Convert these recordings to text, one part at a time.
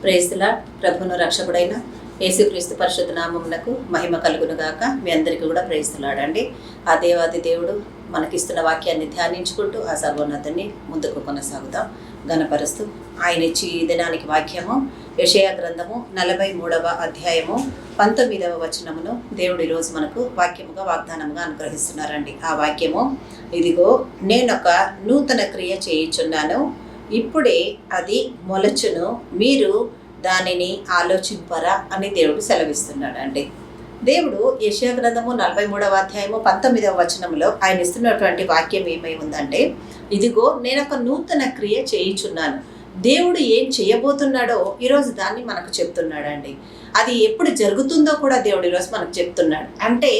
Praise the lord. ప్రభువును రక్షకుడైన యేసుక్రీస్తు పరిశుద్ధ నామమునకు మహిమ కలుగును గాక. మీ అందరికీ కూడా ప్రైజ్ ది లార్డ్ అండి. ఆ దేవాది దేవుడు మనకిస్తున్న వాక్యాన్ని ధ్యానించుకుంటూ ఆ సర్వోన్నతిని ముందుకు కొనసాగుదాం గణపరుస్తూ. ఆయన ఇచ్చి ఈ దినానికి వాక్యము యెషయా గ్రంథము 43వ అధ్యాయము 19వ వచనమును దేవుడు ఈరోజు మనకు వాక్యముగా వాగ్దానముగా అనుగ్రహిస్తున్నారండి. ఆ వాక్యము, ఇదిగో నేనొక నూతన క్రియ చేయుచున్నాను, ఇప్పుడే అది మొలచును, మీరు దానిని ఆలోచింపరా అని దేవుడు సెలవిస్తున్నాడు అండి. దేవుడు యెషయా గ్రంథము 43వ అధ్యాయము 19వ వచనంలో ఆయన ఇస్తున్నటువంటి వాక్యం ఏమై ఉందంటే, ఇదిగో నేనొక నూతన క్రియ చేయుచున్నాను. దేవుడు ఏం చేయబోతున్నాడో ఈరోజు దాన్ని మనకు చెప్తున్నాడండి. అది ఎప్పుడు జరుగుతుందో కూడా దేవుడు ఈరోజు మనకు చెప్తున్నాడు. అంటే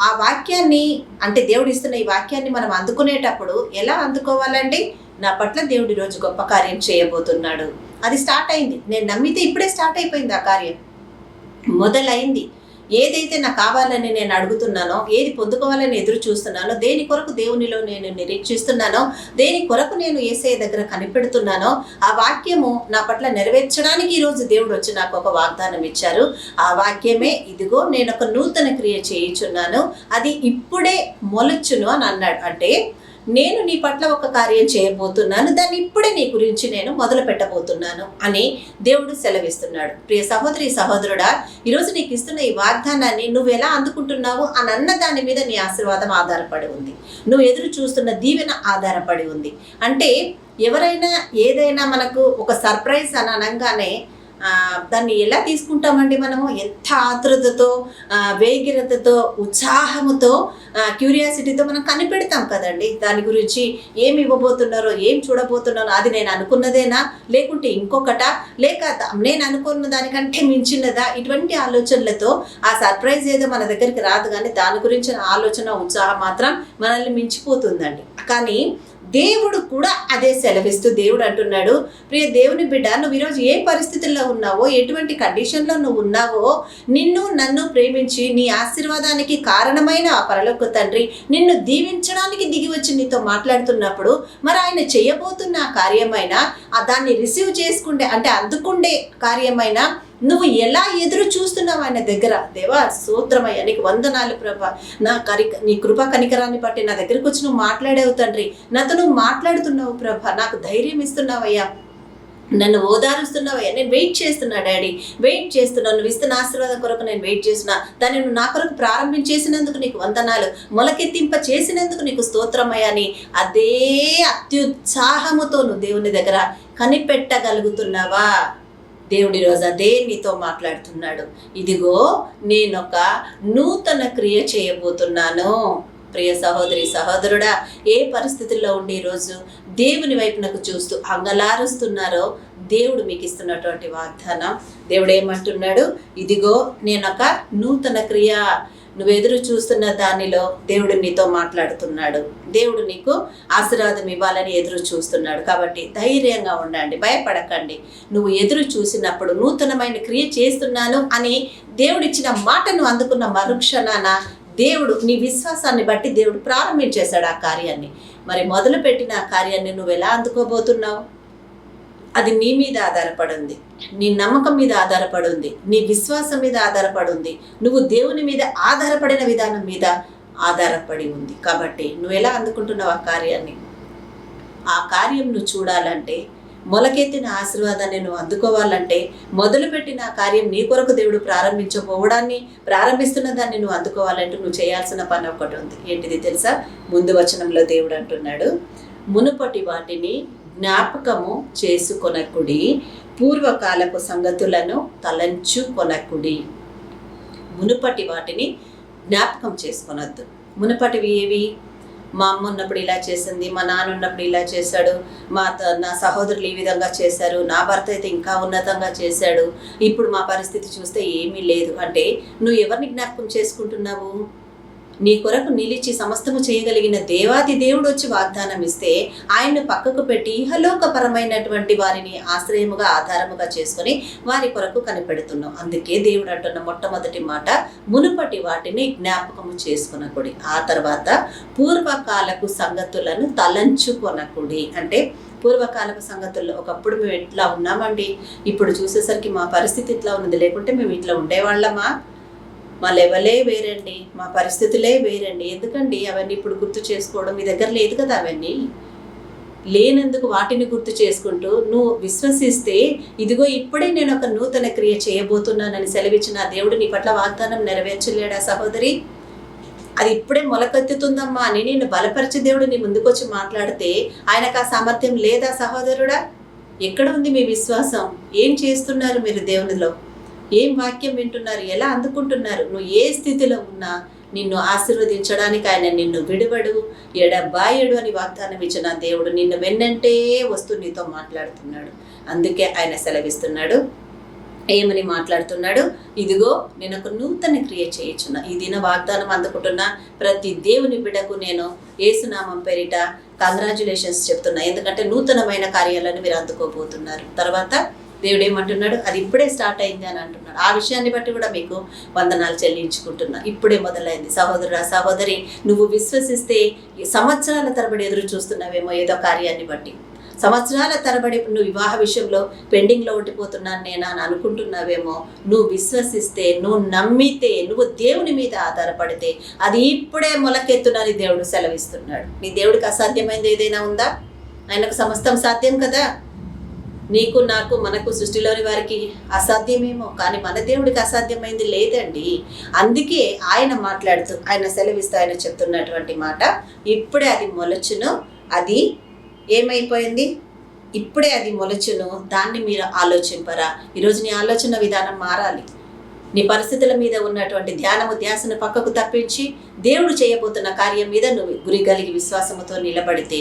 ఆ వాక్యాన్ని, అంటే దేవుడు ఇస్తున్న ఈ వాక్యాన్ని మనం అందుకునేటప్పుడు ఎలా అందుకోవాలండి? నా పట్ల దేవుడు ఈరోజు గొప్ప కార్యం చేయబోతున్నాడు. అది స్టార్ట్ అయింది. నేను నమ్మితే ఇప్పుడే స్టార్ట్ అయిపోయింది. ఆ కార్యం మొదలైంది. ఏదైతే నాకు కావాలని నేను అడుగుతున్నానో, ఏది పొందుకోవాలని ఎదురు చూస్తున్నానో, దేని కొరకు దేవునిలో నేను నిరీక్షిస్తున్నానో, దేని కొరకు నేను యేసయ్య దగ్గర కనిపెడుతున్నానో, ఆ వాక్యము నా పట్ల నెరవేర్చడానికి ఈరోజు దేవుడు వచ్చి నాకు ఒక వాగ్దానం ఇచ్చారు. ఆ వాక్యమే, ఇదిగో నేను ఒక నూతన క్రియ చేయుచున్నాను, అది ఇప్పుడే మొలచును అని అన్నాడు. అంటే నేను నీ పట్ల ఒక కార్యం చేయబోతున్నాను, దాన్ని ఇప్పుడే నీ గురించి నేను మొదలు పెట్టబోతున్నాను అని దేవుడు సెలవిస్తున్నాడు. ప్రియ సహోదరి సహోదరుడా, ఈరోజు నీకు ఇస్తున్న ఈ వాగ్దానాన్ని నువ్వు ఎలా అందుకుంటున్నావు అని అన్న దాని మీద నీ ఆశీర్వాదం ఆధారపడి ఉంది. నువ్వు ఎదురు చూస్తున్న దీవెన ఆధారపడి ఉంది. అంటే ఎవరైనా ఏదైనా మనకు ఒక సర్ప్రైజ్ అని అనగానే దాన్ని ఎలా తీసుకుంటామండి? మనము ఎంత ఆతృతతో, వేగిరతతో, ఉత్సాహముతో, క్యూరియాసిటీతో మనం కనిపెడతాం కదండి. దాని గురించి ఏమి ఇవ్వబోతున్నారో, ఏం చూడబోతున్నారో, అది నేను అనుకున్నదేనా, లేకుంటే ఇంకొకటా, లేక నేను అనుకున్న దానికంటే మించినదా? ఇటువంటి ఆలోచనలతో ఆ సర్ప్రైజ్ ఏదో మన దగ్గరికి రాదు, కానీ దాని గురించిన ఆలోచన, ఉత్సాహం మాత్రం మనల్ని మించిపోతుందండి. కానీ దేవుడు కూడా అదే సెలవిస్తూ దేవుడు అంటున్నాడు, ప్రియ దేవుని బిడ్డ, నువ్వు ఈరోజు ఏ పరిస్థితుల్లో ఉన్నావో, ఎటువంటి కండిషన్లో నువ్వు ఉన్నావో, నిన్ను నన్ను ప్రేమించి నీ ఆశీర్వాదానికి కారణమైన ఆ పరలోక తండ్రి నిన్ను దీవించడానికి దిగి వచ్చి నీతో మాట్లాడుతున్నప్పుడు, మరి ఆయన చేయబోతున్న ఆ కార్యమైనా, దాన్ని రిసీవ్ చేసుకుంటే, అంటే అందుకుండే కార్యమైనా నువ్వు ఎలా ఎదురు చూస్తున్నావు ఆయన దగ్గర? దేవా స్తోత్రమయ్యా, నీకు వందనాలు ప్రభా, నీ కృపా కనికరాన్ని బట్టి నా దగ్గరికి వచ్చి నువ్వు మాట్లాడావు తండ్రి, నాతో నువ్వు మాట్లాడుతున్నావు ప్రభా, నాకు ధైర్యం ఇస్తున్నావయ్యా, నన్ను ఓదారుస్తున్నావయ్యా, నేను వెయిట్ చేస్తున్నా డాడీ, వెయిట్ చేస్తున్నాను, నువ్వు ఇస్తున్న ఆశీర్వాదం కొరకు నేను వెయిట్ చేస్తున్నా, దాన్ని నువ్వు నా కొరకు ప్రారంభించేసినందుకు నీకు వందనాలు, మొలకెత్తింప చేసినందుకు నీకు స్తోత్రమయ్యా అని అదే అత్యుత్సాహముతో నువ్వు దేవుని దగ్గర కనిపెట్టగలుగుతున్నావా? దేవుడి రోజు అదే నీతో మాట్లాడుతున్నాడు. ఇదిగో నేనొక నూతన క్రియ చేయబోతున్నాను. ప్రియ సహోదరి సహోదరుడా, ఏ పరిస్థితుల్లో ఉండి ఈరోజు దేవుని వైపునకు చూస్తూ అంగలారుస్తున్నారో దేవుడు మీకు ఇస్తున్నటువంటి వాగ్దానం. దేవుడు ఏమంటున్నాడు? ఇదిగో నేనొక నూతన క్రియ. నువ్వు ఎదురు చూస్తున్న దానిలో దేవుడు నీతో మాట్లాడుతున్నాడు. దేవుడు నీకు ఆశీర్వాదం ఇవ్వాలని ఎదురు చూస్తున్నాడు. కాబట్టి ధైర్యంగా ఉండండి, భయపడకండి. నువ్వు ఎదురు చూసినప్పుడు నూతనమైన క్రియ చేస్తున్నాను అని దేవుడిచ్చిన మాటను అందుకున్న మరుక్షణాన దేవుడు నీ విశ్వాసాన్ని బట్టి దేవుడు ప్రారంభించేశాడు ఆ కార్యాన్ని. మరి మొదలుపెట్టిన ఆ కార్యాన్ని నువ్వు ఎలా అందుకోబోతున్నావు? అది నీ మీద ఆధారపడి ఉంది, నీ నమ్మకం మీద ఆధారపడి ఉంది, నీ విశ్వాసం మీద ఆధారపడి ఉంది, నువ్వు దేవుని మీద ఆధారపడిన విధానం మీద ఆధారపడి ఉంది. కాబట్టి నువ్వు ఎలా అందుకుంటున్నావు ఆ కార్యాన్ని? ఆ కార్యం నువ్వు చూడాలంటే, మొలకెత్తిన ఆశీర్వాదాన్ని నువ్వు అందుకోవాలంటే, మొదలుపెట్టిన ఆ కార్యం నీ కొరకు దేవుడు ప్రారంభిస్తున్న దాన్ని నువ్వు అందుకోవాలంటే నువ్వు చేయాల్సిన పని ఒకటి ఉంది. ఏంటిది తెలుసా? ముందు వచనంలో దేవుడు అంటున్నాడు, మునుపటి వాటిని జ్ఞాపకము చేసుకొనకుడి, పూర్వకాలపు సంగతులను తలంచుకొనకుడి. మునుపటి వాటిని జ్ఞాపకం చేసుకొనొద్దు. మునుపటివి ఏవి? మా అమ్మ ఉన్నప్పుడు ఇలా చేసింది, మా నాన్న ఉన్నప్పుడు ఇలా చేశాడు, నా సహోదరులు ఈ విధంగా చేశారు, నా భర్త అయితే ఇంకా ఉన్నతంగా చేశాడు, ఇప్పుడు మా పరిస్థితి చూస్తే ఏమీ లేదు అంటే నువ్వు ఎవరిని జ్ఞాపకం చేసుకుంటున్నావు? నీ కొరకు నిలిచి సమస్తము చేయగలిగిన దేవాది దేవుడు వచ్చి వాగ్దానం ఇస్తే ఆయన్ను పక్కకు పెట్టి ఇహలోకపరమైనటువంటి వారిని ఆశ్రయముగా ఆధారముగా చేసుకొని వారి కొరకు కనిపెడుతున్నాం. అందుకే దేవుడు అంటున్న మొట్టమొదటి మాట, మునుపటి వాటిని జ్ఞాపకము చేసుకొనకుడి, ఆ తర్వాత పూర్వకాలపు సంగతులను తలంచుకొనకుడి. అంటే పూర్వకాలపు సంగతుల్లో ఒకప్పుడు మేము ఇట్లా ఉన్నామండి, ఇప్పుడు చూసేసరికి మా పరిస్థితి ఇట్లా ఉన్నది, లేకుంటే మేము ఇట్లా ఉండేవాళ్ళమా, మా లెవెలే వేరండి, మా పరిస్థితులే వేరండి. ఎందుకండి అవన్నీ ఇప్పుడు గుర్తు చేసుకోవడం? మీ దగ్గర లేదు కదా అవన్నీ. లేనందుకు వాటిని గుర్తు చేసుకుంటూ నువ్వు విశ్వసిస్తే ఇదిగో ఇప్పుడే నేను ఒక నూతన క్రియ చేయబోతున్నానని సెలవిచ్చిన దేవుడు నీ పట్ల వాగ్దానం నెరవేర్చలేడా సహోదరి? అది ఇప్పుడే మొలకెత్తుతుందమ్మా అని నిన్ను బలపరిచే దేవుడు నీ ముందుకొచ్చి మాట్లాడితే ఆయనకు ఆ సామర్థ్యం లేదా సహోదరుడా? ఎక్కడ ఉంది మీ విశ్వాసం? ఏం చేస్తున్నారు మీరు దేవునిలో? ఏం వాక్యం వింటున్నారు? ఎలా అందుకుంటున్నారు? నువ్వు ఏ స్థితిలో ఉన్నా నిన్ను ఆశీర్వదించడానికి ఆయన నిన్ను విడువడు, ఎడబాయడు అని వాగ్దానం ఇచ్చిన దేవుడు నిన్ను వెన్నంటే వస్తూ నీతో మాట్లాడుతున్నాడు. అందుకే ఆయన సెలవిస్తున్నాడు. ఏమని మాట్లాడుతున్నాడు? ఇదిగో నేను ఒక నూతన క్రియ చేయొచ్చున్నా. ఈ దిన వాగ్దానం అందుకుంటున్న ప్రతి దేవుని బిడ్డకు నేను యేసునామం పేరిట కంగ్రాచ్యులేషన్స్ చెప్తున్నా. ఎందుకంటే నూతనమైన కార్యాలను మీరు అందుకోబోతున్నారు. తర్వాత దేవుడు ఏమంటున్నాడు? అది ఇప్పుడే స్టార్ట్ అయింది అని అంటున్నాడు. ఆ విషయాన్ని బట్టి కూడా మీకు వందనాలు చెల్లించుకుంటున్నా. ఇప్పుడే మొదలైంది. సహోదరుడా, సహోదరి, నువ్వు విశ్వసిస్తే సంవత్సరాల తరబడి ఎదురు చూస్తున్నావేమో ఏదో కార్యాన్ని బట్టి. సంవత్సరాల తరబడి నువ్వు వివాహ విషయంలో పెండింగ్లో ఉండిపోతున్నాను నేను అని అనుకుంటున్నావేమో. నువ్వు విశ్వసిస్తే, నువ్వు నమ్మితే, నువ్వు దేవుని మీద ఆధారపడితే అది ఇప్పుడే మొలకెత్తునని దేవుడు సెలవిస్తున్నాడు. నీ దేవుడికి అసాధ్యమైనది ఏదైనా ఉందా? ఆయనకు సమస్తం సాధ్యం కదా. నీకు, నాకు, మనకు, సృష్టిలోని వారికి అసాధ్యమేమో, కానీ మన దేవుడికి అసాధ్యమైంది లేదండి. అందుకే ఆయన మాట్లాడుతూ, ఆయన సెలవిస్తూ ఆయన చెప్తున్నటువంటి మాట, ఇప్పుడే అది మొలచును. అది ఏమైపోయింది? ఇప్పుడే అది మొలచును. దాన్ని మీరు ఆలోచింపరా? ఈరోజు నీ ఆలోచన విధానం మారాలి. నీ పరిస్థితుల మీద ఉన్నటువంటి ధ్యాసను పక్కకు తప్పించి దేవుడు చేయబోతున్న కార్యం మీద నువ్వు గురి కలిగి విశ్వాసముతో నిలబడితే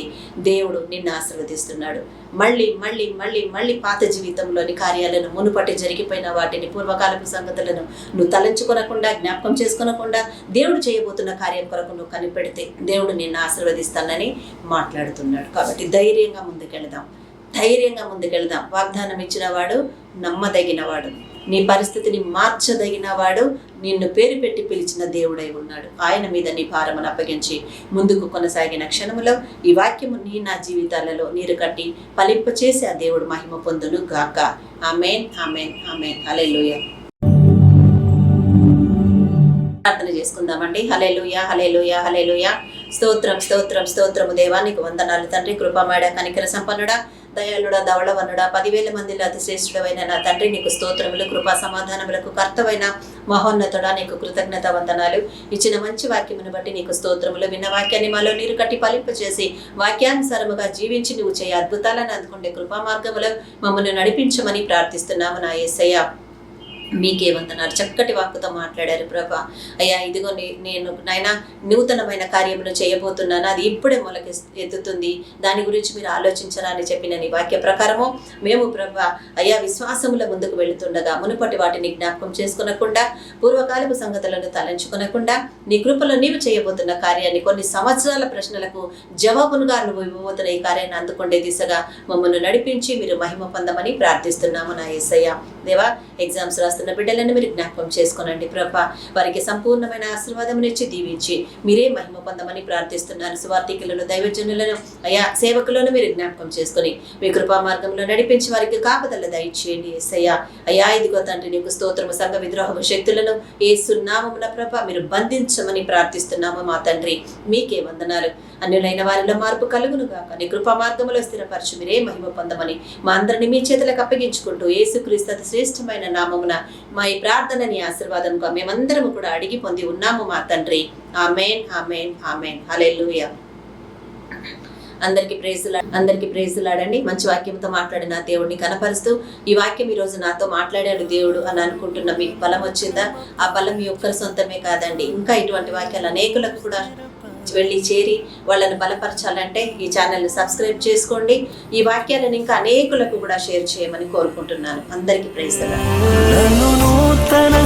దేవుడు నిన్ను ఆశీర్వదిస్తున్నాడు. మళ్ళీ మళ్ళీ మళ్ళీ మళ్ళీ పాత జీవితంలోని కార్యాలను, మునుపటి జరిగిపోయిన వాటిని, పూర్వకాలపు సంగతులను నువ్వు తలంచుకొనకుండా, జ్ఞాపకం చేసుకొనకుండా దేవుడు చేయబోతున్న కార్యం కొరకు నువ్వు కనిపెడితే దేవుడు నిన్ను ఆశీర్వదిస్తానని మాట్లాడుతున్నాడు. కాబట్టి ధైర్యంగా ముందుకెళ్దాం. వాగ్దానం ఇచ్చిన వాడు నమ్మదగినవాడు. నీ పరిస్థితిని మార్చదగిన వాడు, నిన్ను పేరు పెట్టి పిలిచిన దేవుడై ఉన్నాడు. ఆయన మీద నీ భారమును అప్పగించి ముందుకు కొనసాగిన క్షణములో ఈ వాక్యము నా జీవితాలలో నీరు కట్టి ఫలింపచేసి ఆ దేవుడు మహిమ పొందును గాక. ఆమేన్, ఆమేన్, ఆమేన్. హల్లెలూయా. ప్రార్థన చేసుకుందామండి. హల్లెలూయా, హల్లెలూయా, హల్లెలూయా. స్తోత్రం, స్తోత్రం, స్తోత్రము దేవా, నీకు వందనాలు తండ్రి. కృపామేడ, కనికర సంపన్నుడా, దయాళుడా, ధవళవన్నుడా, 10,000 మందిలో అతి శ్రేష్ఠుడైన నా తండ్రి, నీకు స్తోత్రములు. కృపా సమాధానములకు కర్తవైన మహోన్నతుడా, నీకు కృతజ్ఞత వందనాలు. ఇచ్చిన మంచి వాక్యమును బట్టి నీకు స్తోత్రములు. విన్న వాక్యాన్ని మాలో నీరు కట్టి ఫలింపచేసి వాక్యానుసారముగా జీవించి నువ్వు చేయ అద్భుతాలను అందుకుంటే కృపా మార్గములో మమ్మల్ని నడిపించమని ప్రార్థిస్తున్నాము నా యేసయ్య. మీకే వందనాలు. చక్కటి వాక్కుతో మాట్లాడారు ప్రభా. అయ్యా, ఇదిగో నేను నాయన నూతనమైన కార్యమును చేయబోతున్నాను, అది ఇప్పుడే మొలక ఎత్తుతుంది, దాని గురించి మీరు ఆలోచించరా అని చెప్పిన నీ వాక్య ప్రకారము మేము ప్రభా అయ్యా విశ్వాసముల ముందుకు వెళుతుండగా మునుపటి వాటిని జ్ఞాపకం చేసుకునకుండా, పూర్వకాలపు సంగతులను తలంచుకునకుండా, నీ కృపలో నీవు చేయబోతున్న కార్యాన్ని, కొన్ని సంవత్సరాల ప్రశ్నలకు జవాబులుగా నువ్వు ఇవ్వబోతున్న ఈ కార్యాన్ని అందుకుండే దిశగా మమ్మల్ని నడిపించి మీరు మహిమ పొందమని ప్రార్థిస్తున్నాము నా యేసయ్య. దేవా, ఎగ్జామ్స్ రాస్తున్న బిడ్డలను మీరు జ్ఞాపకం చేసుకోనండి ప్రభా. వారికి సంపూర్ణమైన ఆశీర్వాదమునిచ్చి దీవించి మీరే మహిమ పొందమని ప్రార్థిస్తున్నాను. సువార్థికులను, దైవజనులను, అయా సేవకులను మీరు జ్ఞాపకం చేసుకుని మీ కృపా మార్గంలో నడిపించి వారికి కాపుదల దయచేయండి యేసయ్య. అయ్యా, ఇదిగో తండ్రి నీకు స్తోత్రము. సంఘ విద్రోహ శక్తులను యేసు నామమున ప్రభా మీరు బంధించమని ప్రార్థిస్తున్నాము మా తండ్రి. మీకే వందనాలు. అన్యులైన వారిలో మార్పు కలుగును గాక. నీ కృపా మార్గంలో స్థిరపరచు మీరే మహిమ పొందమని మా అందరిని మీ చేతులకు అప్పగించుకుంటూ యేసుక్రీస్తు అతి శ్రేష్టమైన నామమున మా ఈ ప్రార్థనని ఆశీర్వాదంగా మేమందరము కూడా అడిగి పొంది ఉన్నాము మా తండ్రి. ఆమేన్, ఆమేన్, ఆమేన్. హల్లెలూయా. అందరికీ ప్రేజులాడండి. మంచి వాక్యంతో మాట్లాడిన దేవుడిని కనపరుస్తూ ఈ వాక్యం ఈరోజు నాతో మాట్లాడాడు దేవుడు అని అనుకుంటున్న మీకు బలం వచ్చిందా? ఆ బలం మీ ఒక్కరి సొంతమే కాదండి. ఇంకా ఇటువంటి వాక్యాలు అనేకులకు కూడా వెళ్ళి చేరి వాళ్ళని బలపరచాలంటే ఈ ఛానల్ని సబ్స్క్రైబ్ చేసుకోండి. ఈ వాక్యాలను ఇంకా అనేకులకు కూడా షేర్ చేయమని కోరుకుంటున్నాను. అందరికీ ప్రైజ్ ది లార్డ్.